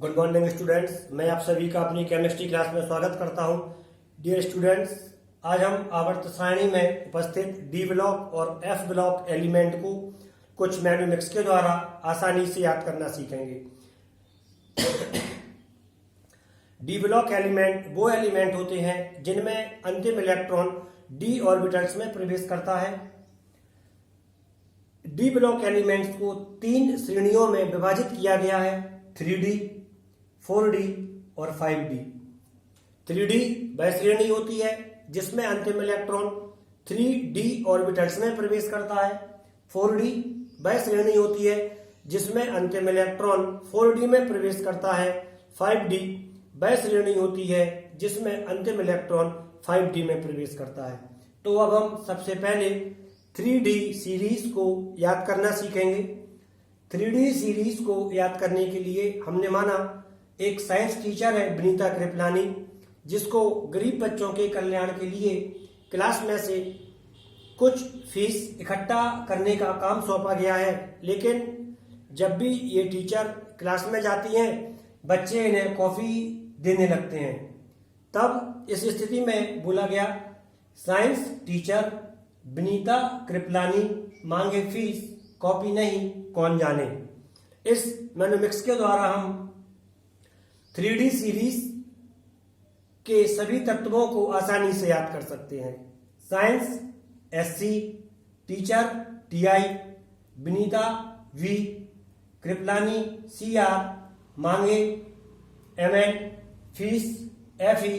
Good morning students, मैं आप सभी का अपनी केमिस्ट्री क्लास में स्वागत करता हूं। डियर स्टूडेंट्स, आज हम आवर्त सारणी में उपस्थित डी ब्लॉक और एफ ब्लॉक एलिमेंट को कुछ मैनोमिक्स के द्वारा आसानी से याद करना सीखेंगे। डी ब्लॉक एलिमेंट वो एलिमेंट होते हैं जिनमें अंतिम इलेक्ट्रॉन डी ऑर्बिटल्स में प्रवेश करता है। डी ब्लॉक एलिमेंट्स को 3 श्रेणियों में विभाजित किया गया है, 3D, 4D और 5D। 3D वह श्रेणी होती है जिसमें अंतिम इलेक्ट्रॉन 3D ऑर्बिटल्स में प्रवेश करता है। 4D वह श्रेणी होती है जिसमें अंतिम इलेक्ट्रॉन 4D में प्रवेश करता है। 5D वह श्रेणी होती है जिसमें अंतिम इलेक्ट्रॉन 5D में प्रवेश करता है। तो अब हम सबसे पहले 3D सीरीज को याद करना सीखेंगे। 3D सीरीज को याद करने के लिए हमने माना एक साइंस टीचर है विनीता कृपलानी, जिसको गरीब बच्चों के कल्याण के लिए क्लास में से कुछ फीस इकट्ठा करने का काम सौंपा गया है। लेकिन जब भी ये टीचर क्लास में जाती हैं, बच्चे इन्हें कॉफी देने लगते हैं। तब इस स्थिति में बोला गया, साइंस टीचर विनीता कृपलानी मांगे फीस, कॉपी नहीं कौन जाने। इस मैनोमिक्स के द्वारा हम 3D सीरीज के सभी तत्वों को आसानी से याद कर सकते हैं। Science SC, teacher TI, Vinita V, Kripalani CR, मांगे MN, fees FE,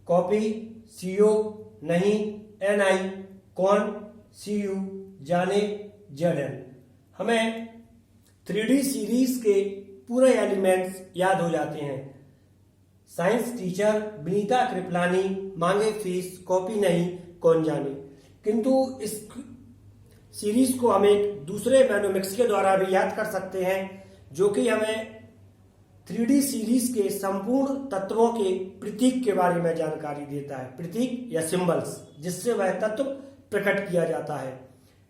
copy CO, नहीं NI, कौन CU, जाने ZN। हमें 3D सीरीज के पूरे एलिमेंट्स याद हो जाते हैं। साइंस टीचर विनीता कृपलानी मांगे फीस, कॉपी नहीं कौन जाने। किंतु इस सीरीज को हम एक दूसरे मैनोमिक्स के द्वारा भी याद कर सकते हैं, जो कि हमें 3D सीरीज के संपूर्ण तत्वों के प्रतीक के बारे में जानकारी देता है। प्रतीक या सिंबल्स, जिससे वह तत्व प्रकट किया जाता है।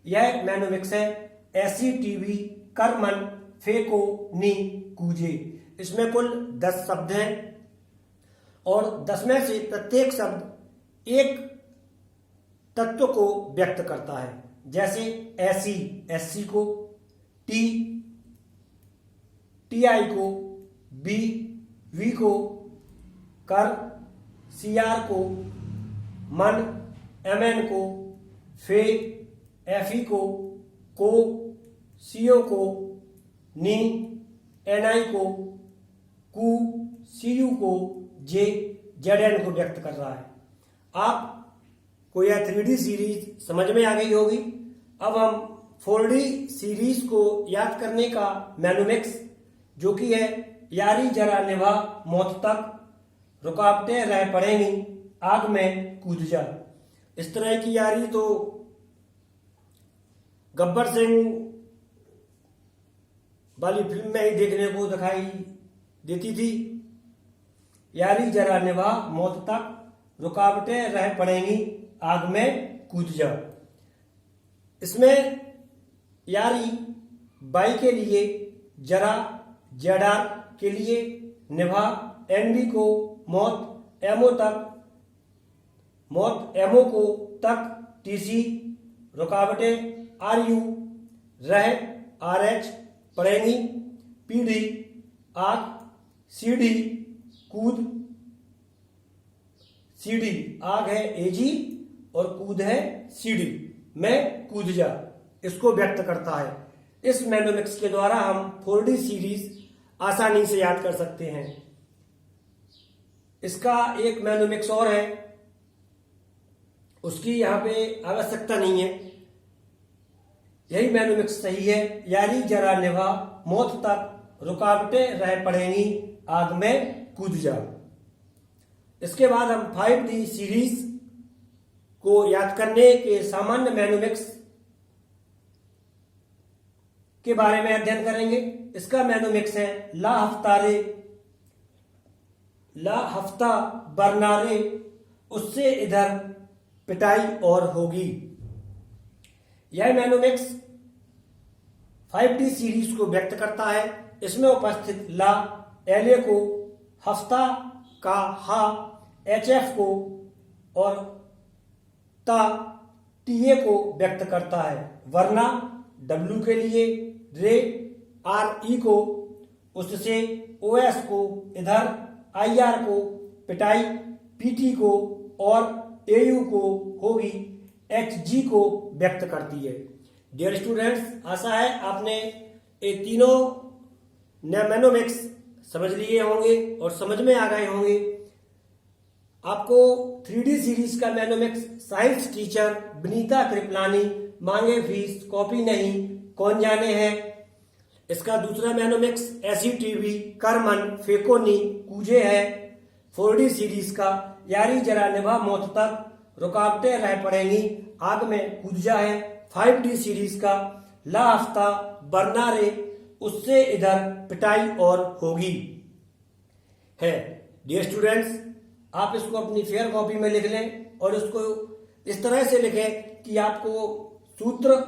यह मैनोमिक्स है ACTV कर्मन फेको नी कूजे। इसमें कुल 10 शब्द हैं और 10 में से प्रत्येक शब्द एक तत्व को व्यक्त करता है। जैसे SE, SC को, T, TI को, B, V को, कर, CR को, मन, MN को, फे, FE को, CO को, नी, NI को, कू, CU को, जे, ZN को व्यक्त कर रहा है। आपको यह 3D सीरीज समझ में आ गई होगी। अब हम 4D सीरीज को याद करने का मैनोमिक्स, जो कि है यारी जरा निभा मौत तक, रुकावटें रह पड़ेंगी आग में कूद जा। इस तरह की यारी तो गब्बर सिंह वाली फिल्म में ही देखने को दिखाई देती थी। यारी जरा निभा मौत तक, रुकावटें रह पड़ेंगी आग में कूद जा। इसमें यारी बाई के लिए, जरा ZR के लिए, निभा NB को, मौत MO तक, मौत MO को तक, TC, रुकावटें RU, रह RH, पड़ेंगी, PD, आग, CD, कूद, CD आग है AG और कूद है CD में कूद जा। इसको व्यक्त करता है। इस मैनोमिक्स के द्वारा हम 4D सीरीज आसानी से याद कर सकते हैं। इसका एक मैनोमिक्स और है, उसकी यहां पे आवश्यकता नहीं है। यही मैनोमिक्स सही है, यारी जरा निभा मौत तक, रुकावटें रह पड़ेंगी आग में कूद जा। इसके बाद हम 5D सीरीज को याद करने के सामान्य मैनोमिक्स के बारे में अध्ययन करेंगे। इसका मैनोमिक्स है ला हफ्तारे, ला हफ्ता बरनारे, उससे इधर पिटाई और होगी। यह मैनोमिक्स 5D सीरीज को व्यक्त करता है। इसमें उपस्थित ला LA को, हफ्ता का हा HF को और ता TA को व्यक्त करता है, वरना W के लिए रे RE को, उससे OS को, इधर IR को पिटाई PT को और AU को होगी HG को व्यक्त करती है। डियर स्टूडेंट्स, आशा है आपने ये तीनों मैनोमिक्स समझ लिए होंगे और समझ में आ गए होंगे। आपको 3D सीरीज का मैनोमिक्स साइंस टीचर विनीता कृपलानी मांगे फीस कॉपी नहीं कौन जाने है। इसका दूसरा मैनोमिक्स SCTV करमन फेकोनी कूजे है। 4D सीरीज का यारी जरा निभा मौत तक रुकावटें रह पड़ेंगी आग में कूद जा है। 5D सीरीज का ला हफ्ता बरनारे उससे इधर पिटाई और होगी है। डियर स्टूडेंट्स, आप इसको अपनी फेयर कॉपी में लिख लें और इसको इस तरह से लिखें कि आपको सूत्र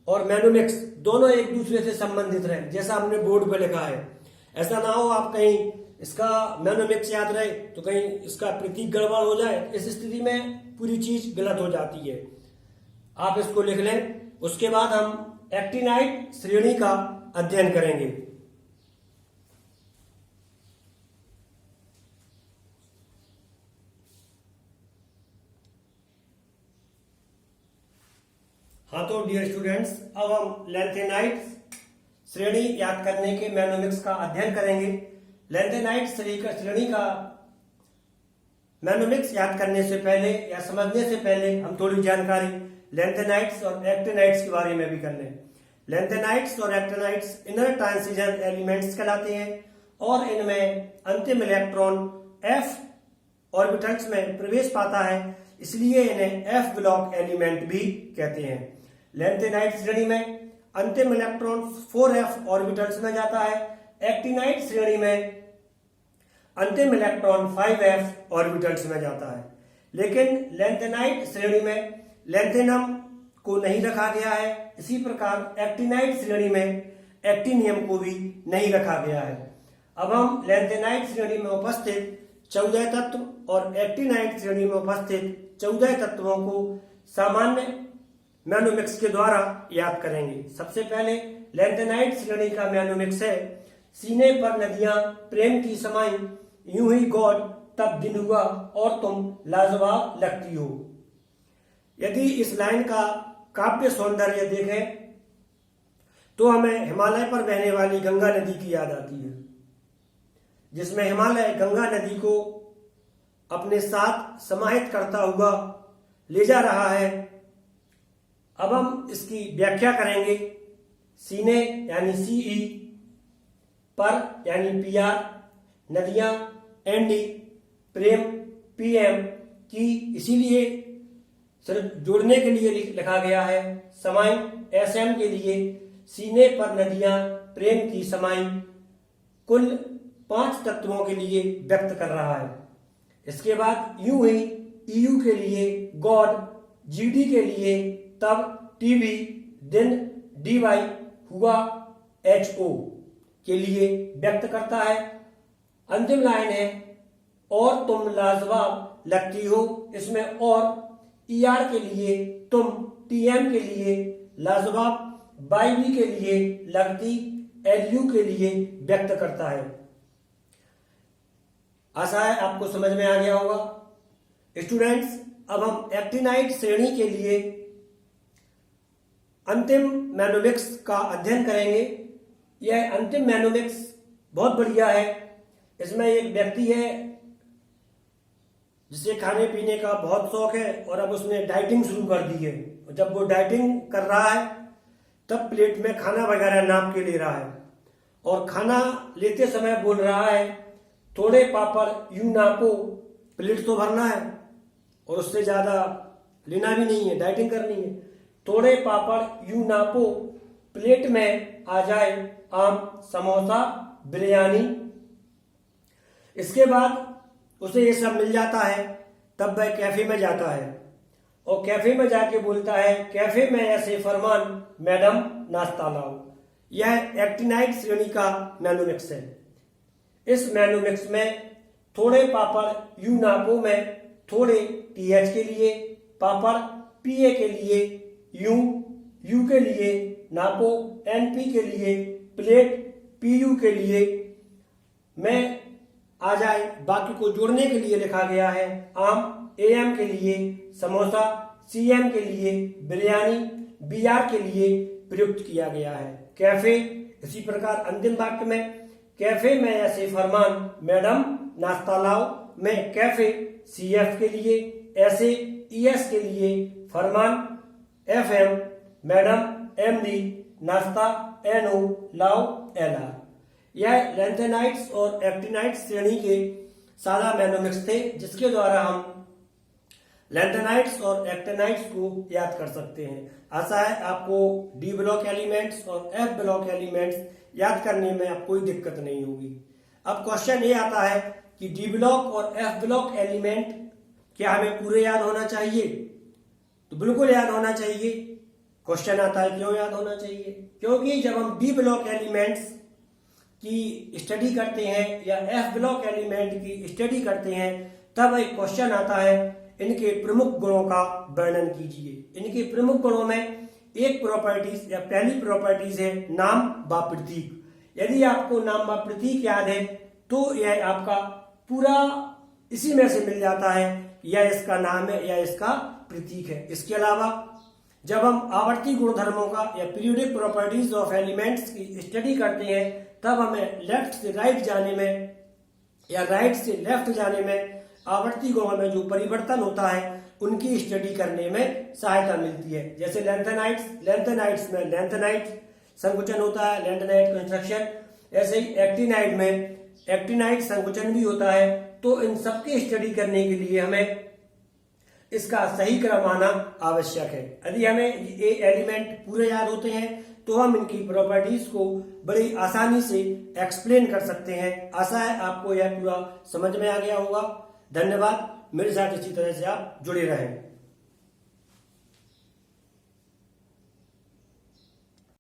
और मैनोमिक्स दोनों एक दूसरे से संबंधित रहे, जैसा हमने बोर्ड पे लिखा है। ऐसा ना हो आप कहीं इसका मैनोमिक्स याद रहे तो कहीं इसका प्रतीक गड़बड़ हो जाए, इस स्थिति में पूरी चीज गलत हो जाती है। आप इसको लिख लें। उसके बाद हम एक्टिनाइड श्रेणी का अध्ययन करेंगे। हाँ तो डियर स्टूडेंट्स, अब हम लैंथेनाइड श्रेणी याद करने के मैनोमिक्स का अध्ययन करेंगे। लैंथेनाइड श्रेणी का मैनोमिक्स याद करने से पहले या समझने से पहले हम थोड़ी जानकारी लैंथेनाइड्स और एक्टिनाइड्स के बारे में भी कर लें। लैंथेनाइड्स और एक्टिनाइड्स इनर ट्रांजिशन एलिमेंट्स कहलाते हैं और इनमें अंतिम इलेक्ट्रॉन f ऑर्बिटल्स में प्रवेश पाता है, इसलिए इन्हें f ब्लॉक एलिमेंट भी कहते हैं। लैंथेनाइड श्रेणी में अंतिम इलेक्ट्रॉन 4f ऑर्बिटल्स में जाता है। एक्टिनाइड श्रेणी में अंतिम इलेक्ट्रॉन 5f ऑर्बिटल्स में जाता है। लेकिन लैंथेनाइड श्रेणी में लैंथेनम को नहीं रखा गया है, इसी प्रकार एक्टिनाइड श्रेणी में एक्टिनियम को भी नहीं रखा गया है। अब हम लैंथेनाइड श्रेणी में उपस्थित 14 तत्व और एक्टिनाइड श्रेणी में उपस्थित 14 तत्वों को सामान्य मैनोमिक्स के द्वारा याद करेंगे। सबसे पहले लैंथेनाइड श्रेणी का मैनोमिक्स है, सीने पर नदियां प्रेम की समाई, यूं ही गॉड तब दिन हुआ और तुम लाजवाब लगती हो। यदि इस लाइन का काव्य सौंदर्य देखें तो हमें हिमालय पर बहने वाली गंगा नदी की याद आती है, जिसमें हिमालय गंगा नदी को अपने साथ समाहित करता हुआ ले जा रहा है। अब हम इसकी व्याख्या करेंगे। सीने यानी CE, पर यानी PR, नदियां ND, प्रेम PM की इसीलिए सिर्फ जोड़ने के लिए लिखा गया है। समाई SM के लिए सीने पर नदियां प्रेम की समाई कुल 5 तत्वों के लिए व्यक्त कर रहा है। इसके बाद यूं ही EU के लिए गॉड, GD के लिए तब, TB दिन, DY हुआ, HO के लिए व्यक्त करता है। अंतिम लाइन है और तुम लाजवाब लगती हो, इसमें और ER के लिए तुम, TM के लिए लाजवाब, YB के लिए लगती, LU के लिए व्यक्त करता है। आशा है आपको समझ में आ गया होगा। स्टूडेंट्स, अब हम एक्टिनाइड श्रेणी के लिए अंतिम मैनोमिक्स का अध्ययन करेंगे। यह अंतिम मैनोमिक्स बहुत बढ़िया है। इसमें एक व्यक्ति है जिसे खाने पीने का बहुत शौक है और अब उसने डाइटिंग शुरू कर दी है। जब वो डाइटिंग कर रहा है तब प्लेट में खाना वगैरह नाप के ले रहा है और खाना लेते समय बोल रहा है, थोड़े पापड़ यूं नापो, प्लेट तो भरना है और उससे ज्यादा लेना भी नहीं है, डाइटिंग करनी है। थोड़े पापड़ यूं नापो, प्लेट में आ जाए आम, समोसा, बिरयानी। इसके बाद उसे ये सब मिल जाता है, तब वह कैफे में जाता है और कैफे में जाके बोलता है, कैफे में ऐसे फरमान मैडम नाश्ता लाओ। यह एक्टिनाइड श्रेणी का मैनोमिक्स है। इस मेनू में थोड़े पापड़ यू नापो में थोड़े टीएच के लिए, पापड़ पीए के लिए, यू के लिए, नापो एनपी के लिए, प्लेट पीयू के लिए, में आ जाए बाकी को जोड़ने के लिए लिखा गया है। आम एएम के लिए, समोसा सीएम के लिए, बिरयानी बीआर के लिए प्रयुक्त किया गया है। कैफे, इसी प्रकार अंतिम वाक्य में कैफे में ऐसे फरमान मैडम नाश्ता लाओ में कैफे सीएफ के लिए, ऐसे ईएस के लिए फरमान एफएम मैडम एमडी नाश्ता एनओ लाओ एलआर। यह लैंथेनाइट्स और एक्टिनाइट्स श्रेणी के सादा मेनोमिक्स थे जिसके द्वारा हम लैंथेनाइट्स और एक्टिनाइट्स को याद कर सकते हैं। आशा है आपको डी ब्लॉक एलिमेंट्स और एफ ब्लॉक एलिमेंट्स याद करने में आप कोई दिक्कत नहीं होगी। अब क्वेश्चन ये आता है कि डी ब्लॉक और एफ ब्लॉक एलिमेंट क्या हमें पूरे याद होना चाहिए? तो बिल्कुल याद होना चाहिए। क्वेश्चन आता है क्यों याद होना चाहिए? क्योंकि जब हम डी ब्लॉक एलिमेंट्स की स्टडी करते हैं या एफ ब्लॉक एलिमेंट की स्टडी करते हैं तब एक क्वेश्चन आता है इनके प्रमुख गुणों का वर्णन कीजिए। इनके प्रमुख गुणों में एक प्रॉपर्टीज या पहली प्रॉपर्टीज है नाम व प्रतीक। यदि आपको नाम व प्रतीक याद है तो यह आपका पूरा इसी में से मिल जाता है, या इसका नाम है या इसका प्रतीक है। इसके अलावा जब हम आवर्ती गुणधर्मों का या पीरियोडिक प्रॉपर्टीज ऑफ एलिमेंट्स की स्टडी करते हैं तब हमें लेफ्ट से राइट जाने में या राइट से लेफ्ट जाने में आवर्ती गुणों में जो परिवर्तन होता है उनकी स्टडी करने में सहायता मिलती है। जैसे लेंथेनाइट्स में लेंथेनाइट संकुचन होता है, लेंथेनाइट कंस्ट्रक्शन। ऐसे ही एक्टिनाइट में एक्टिनाइट संकुचन भी होता है। तो इन सबकी स्टडी करने के लिए हमें इसका सही क्रम आना आवश्यक है। यदि हमें ये एलिमेंट पूरे याद होते हैं तो हम इनकी प्रॉपर्टीज को बड़ी आसानी से एक्सप्लेन कर सकते हैं। आशा है आपको यह पूरा समझ में आ गया होगा। धन्यवाद। मेरे साथ इसी तरह से आप जुड़े रहें।